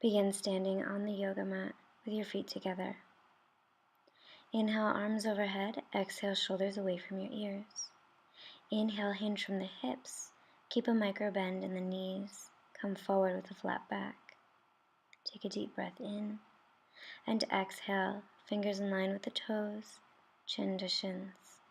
Begin standing on the yoga mat with your feet together. Inhale, arms overhead. Exhale, shoulders away from your ears. Inhale, hinge from the hips. Keep a micro bend in the knees. Come forward with a flat back. Take a deep breath in. And exhale, fingers in line with the toes, chin to shins.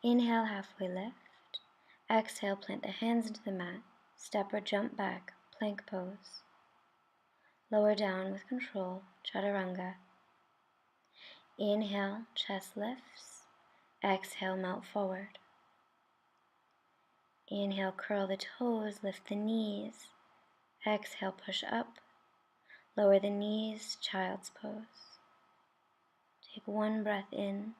Inhale, halfway lift. Exhale, plant the hands into the mat. Step or jump back, plank pose. Lower down with control, chaturanga. Inhale, chest lifts. Exhale, melt forward. Inhale, curl the toes, lift the knees. Exhale, push up. Lower the knees, child's pose. Take one breath in,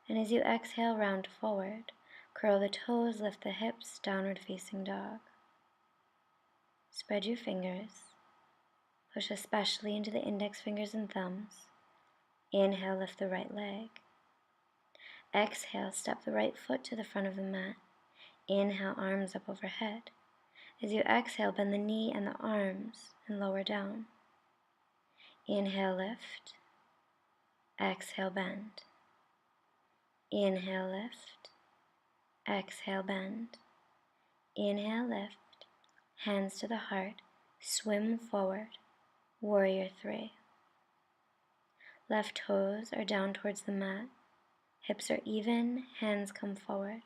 and as you exhale, round forward. Curl the toes, lift the hips, downward facing dog. Spread your fingers. Push especially into the index fingers and thumbs. Inhale, lift the right leg. Exhale, step the right foot to the front of the mat. Inhale, arms up overhead. As you exhale, bend the knee and the arms and lower down. Inhale, lift. Exhale, bend. Inhale, lift. Exhale, bend. Inhale, lift. Hands to the heart. Swim forward. Warrior 3. Left toes are down towards the mat. Hips are even. Hands come forward.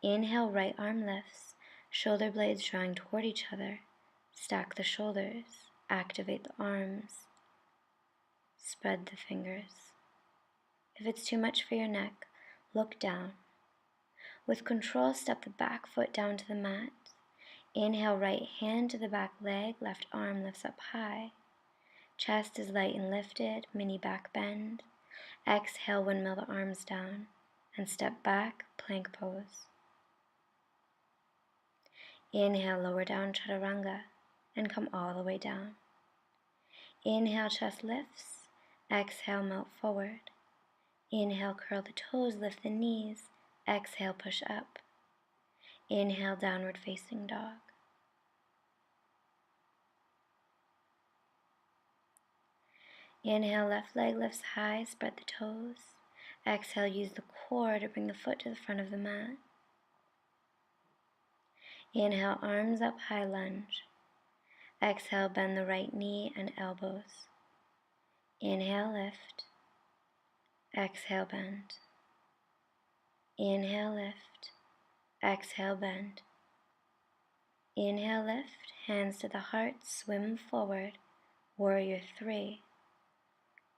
Inhale, right arm lifts. Shoulder blades drawing toward each other. Stack the shoulders. Activate the arms. Spread the fingers. If it's too much for your neck, look down. With control, step the back foot down to the mat. Inhale, right hand to the back leg, left arm lifts up high. Chest is light and lifted, mini back bend. Exhale, windmill the arms down, and step back, plank pose. Inhale, lower down, chaturanga, and come all the way down. Inhale, chest lifts. Exhale, melt forward. Inhale, curl the toes, lift the knees. Exhale, push up. Inhale, downward facing dog. Inhale, left leg lifts high, spread the toes. Exhale, use the core to bring the foot to the front of the mat. Inhale, arms up high, lunge. Exhale, bend the right knee and elbows. Inhale, lift. Exhale, bend. Inhale, lift. Exhale, bend. Inhale, lift. Hands to the heart, swim forward. Warrior 3.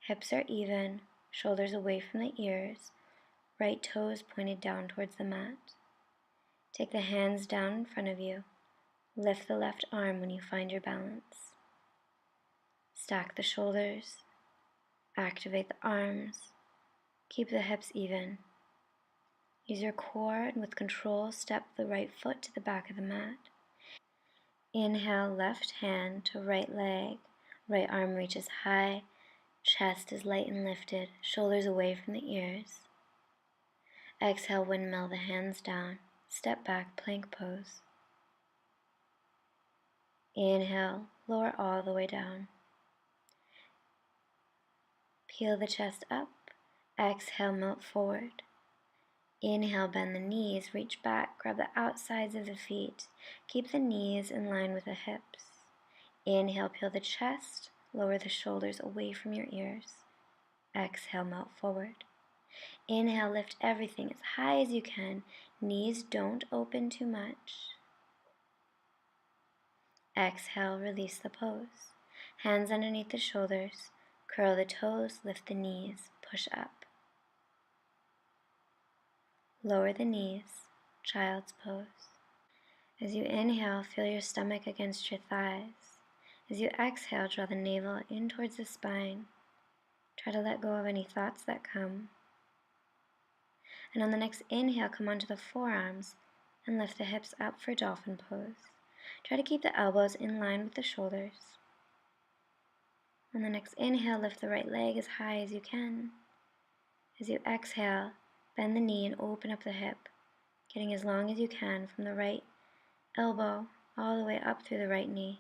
Hips are even, shoulders away from the ears, right toes pointed down towards the mat. Take the hands down in front of you. Lift the left arm when you find your balance. Stack the shoulders. Activate the arms. Keep the hips even. Use your core and with control step the right foot to the back of the mat. Inhale, left hand to right leg. Right arm reaches high. Chest is light and lifted. Shoulders away from the ears. Exhale, windmill the hands down. Step back, plank pose. Inhale, lower all the way down. Peel the chest up. Exhale, melt forward. Inhale, bend the knees, reach back, grab the outsides of the feet. Keep the knees in line with the hips. Inhale, peel the chest, lower the shoulders away from your ears. Exhale, melt forward. Inhale, lift everything as high as you can. Knees don't open too much. Exhale, release the pose. Hands underneath the shoulders. Curl the toes, lift the knees, push up. Lower the knees, child's pose. As you inhale, feel your stomach against your thighs. As you exhale, draw the navel in towards the spine. Try to let go of any thoughts that come. And on the next inhale, come onto the forearms and lift the hips up for dolphin pose. Try to keep the elbows in line with the shoulders. On the next inhale, lift the right leg as high as you can. As you exhale, bend the knee and open up the hip, getting as long as you can from the right elbow all the way up through the right knee.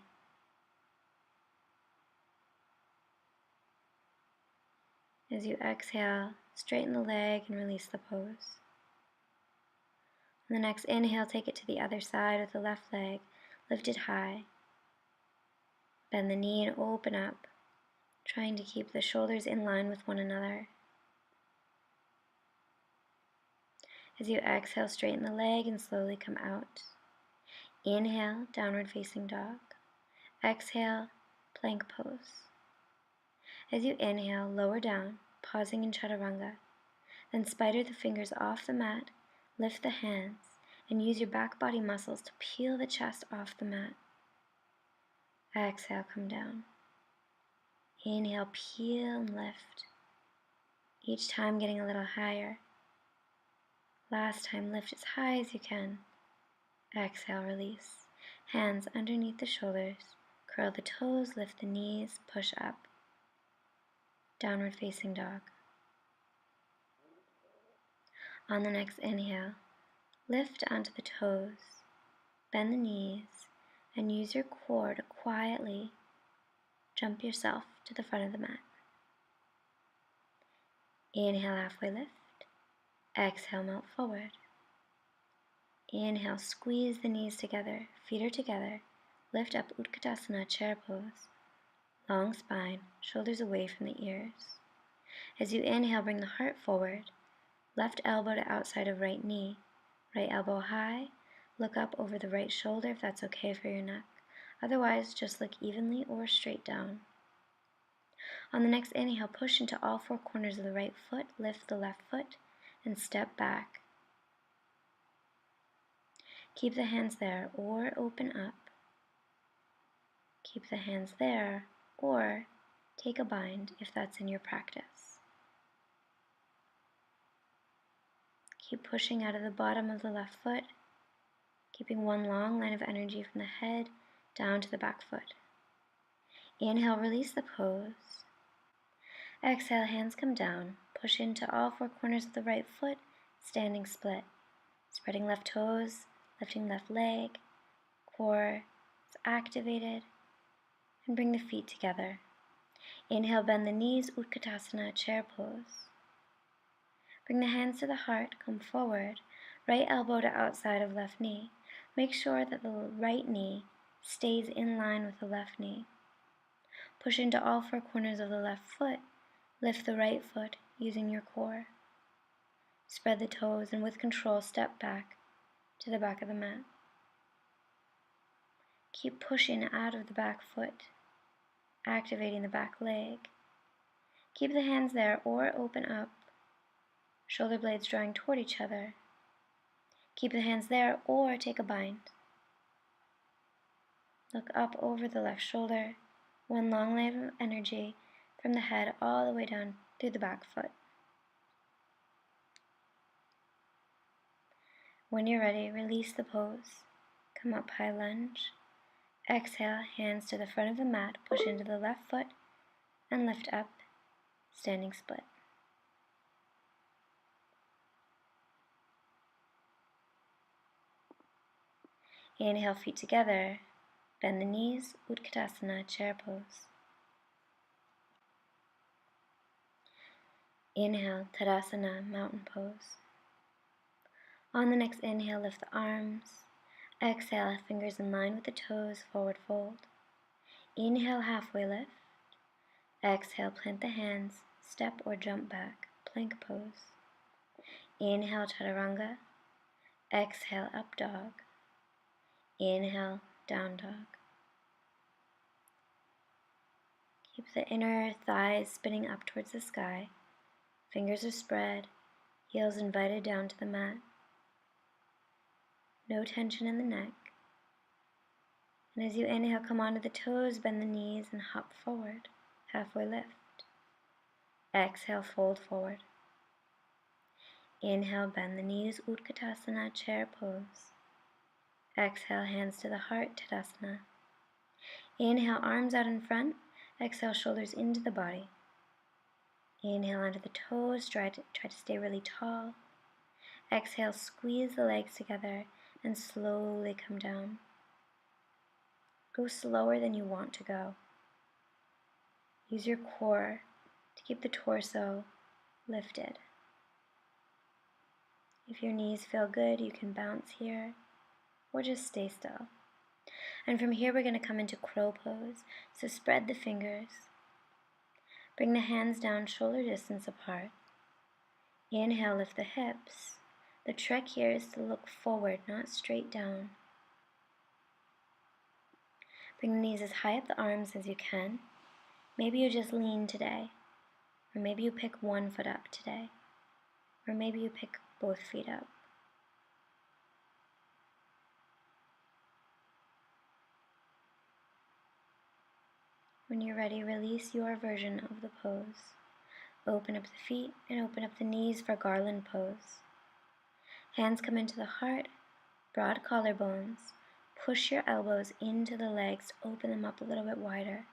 As you exhale, straighten the leg and release the pose. On the next inhale, take it to the other side with the left leg lifted high. Bend the knee and open up, trying to keep the shoulders in line with one another. As you exhale, straighten the leg and slowly come out. Inhale, downward facing dog. Exhale, plank pose. As you inhale, lower down, pausing in chaturanga. Then spider the fingers off the mat, lift the hands, and use your back body muscles to peel the chest off the mat. Exhale, come down. Inhale, peel and lift. Each time getting a little higher. Last time, lift as high as you can. Exhale, release. Hands underneath the shoulders. Curl the toes, lift the knees, push up. Downward facing dog. On the next inhale, lift onto the toes, bend the knees, and use your core to quietly jump yourself to the front of the mat. Inhale, halfway lift. Exhale, melt forward. Inhale, squeeze the knees together, feet are together. Lift up, Utkatasana, chair pose. Long spine, shoulders away from the ears. As you inhale, bring the heart forward. Left elbow to outside of right knee. Right elbow high. Look up over the right shoulder if that's okay for your neck. Otherwise, just look evenly or straight down. On the next inhale, push into all four corners of the right foot. Lift the left foot and step back. Keep the hands there or open up. Keep the hands there or take a bind if that's in your practice. Keep pushing out of the bottom of the left foot, keeping one long line of energy from the head down to the back foot. Inhale, release the pose. Exhale, hands come down. Push into all four corners of the right foot, standing split. Spreading left toes, lifting left leg, core is activated, and bring the feet together. Inhale, bend the knees, Utkatasana, chair pose. Bring the hands to the heart, come forward, right elbow to outside of left knee. Make sure that the right knee stays in line with the left knee. Push into all four corners of the left foot. Lift the right foot using your core. Spread the toes and with control step back to the back of the mat. Keep pushing out of the back foot, activating the back leg. Keep the hands there or open up, shoulder blades drawing toward each other. Keep the hands there or take a bind. Look up over the left shoulder, one long line of energy from the head all the way down through the back foot. When you're ready, release the pose. Come up, high lunge. Exhale, hands to the front of the mat, push into the left foot, and lift up, standing split. Inhale, feet together, bend the knees, Utkatasana, chair pose. Inhale, Tadasana, mountain pose. On the next inhale, lift the arms. Exhale, fingers in line with the toes, forward fold. Inhale, halfway lift. Exhale, plant the hands, step or jump back, plank pose. Inhale, chaturanga. Exhale, up dog. Inhale, down dog. Keep the inner thighs spinning up towards the sky. Fingers are spread, heels invited down to the mat. No tension in the neck. And as you inhale, come onto the toes, bend the knees, and hop forward, halfway lift. Exhale, fold forward. Inhale, bend the knees, Utkatasana, chair pose. Exhale, hands to the heart, Tadasana. Inhale, arms out in front. Exhale, shoulders into the body. Inhale onto the toes, try to stay really tall. Exhale, squeeze the legs together and slowly come down. Go slower than you want to go. Use your core to keep the torso lifted. If your knees feel good, you can bounce here or just stay still. And from here, we're going to come into crow pose. So spread the fingers. Bring the hands down shoulder distance apart. Inhale, lift the hips. The trick here is to look forward, not straight down. Bring the knees as high up the arms as you can. Maybe you just lean today. Or maybe you pick one foot up today. Or maybe you pick both feet up. When you're ready, release your version of the pose. Open up the feet and open up the knees for garland pose. Hands come into the heart, broad collarbones. Push your elbows into the legs, open them up a little bit wider.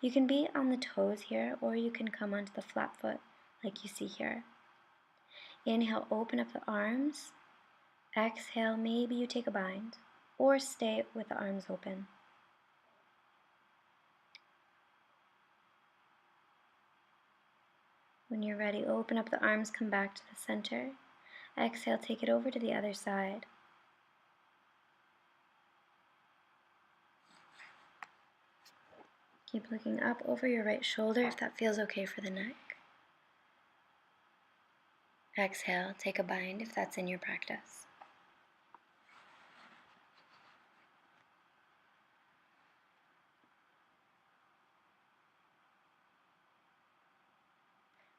You can be on the toes here, or you can come onto the flat foot like you see here. Inhale, open up the arms. Exhale, maybe you take a bind, or stay with the arms open. When you're ready, open up the arms, come back to the center. Exhale, take it over to the other side. Keep looking up over your right shoulder if that feels okay for the neck. Exhale, take a bind if that's in your practice.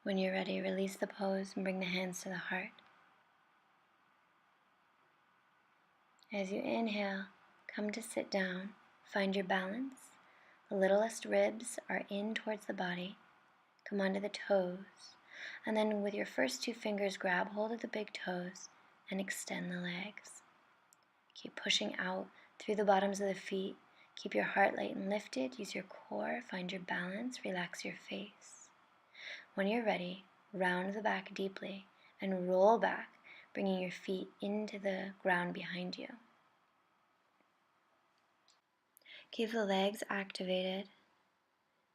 When you're ready, release the pose and bring the hands to the heart. As you inhale, come to sit down, find your balance. The littlest ribs are in towards the body. Come onto the toes, and then with your first two fingers, grab hold of the big toes and extend the legs. Keep pushing out through the bottoms of the feet. Keep your heart light and lifted. Use your core, find your balance, relax your face. When you're ready, round the back deeply and roll back, bringing your feet into the ground behind you. Keep the legs activated.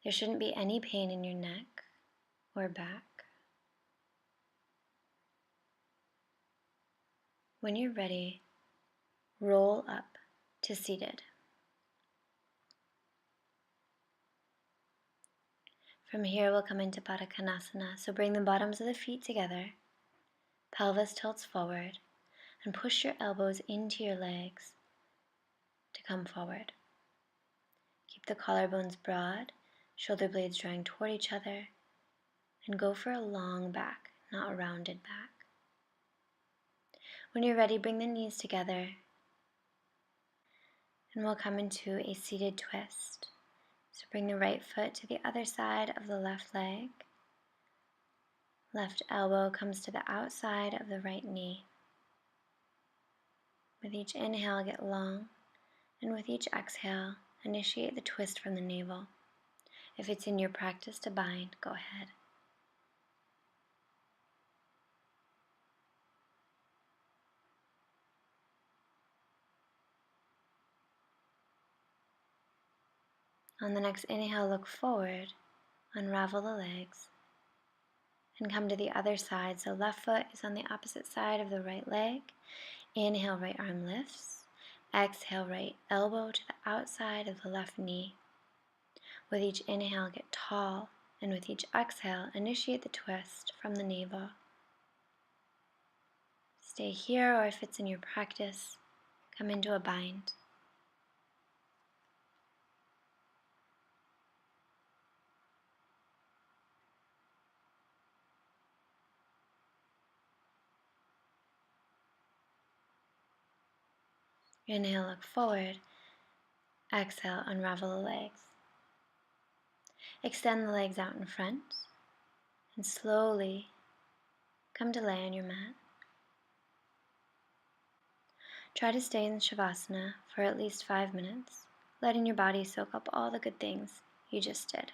There shouldn't be any pain in your neck or back. When you're ready, roll up to seated. From here, we'll come into Baddha Konasana. So bring the bottoms of the feet together, pelvis tilts forward, and push your elbows into your legs to come forward. Keep the collarbones broad, shoulder blades drawing toward each other, and go for a long back, not a rounded back. When you're ready, bring the knees together, and we'll come into a seated twist. So bring the right foot to the other side of the left leg. Left elbow comes to the outside of the right knee. With each inhale, get long, and with each exhale, initiate the twist from the navel. If it's in your practice to bind, go ahead. On the next inhale, look forward, unravel the legs, and come to the other side. So left foot is on the opposite side of the right leg. Inhale, right arm lifts. Exhale, right elbow to the outside of the left knee. With each inhale, get tall, and with each exhale, initiate the twist from the navel. Stay here, or if it's in your practice, come into a bind. Inhale, look forward. Exhale, unravel the legs. Extend the legs out in front, and slowly come to lay on your mat. Try to stay in Shavasana for at least 5 minutes, letting your body soak up all the good things you just did.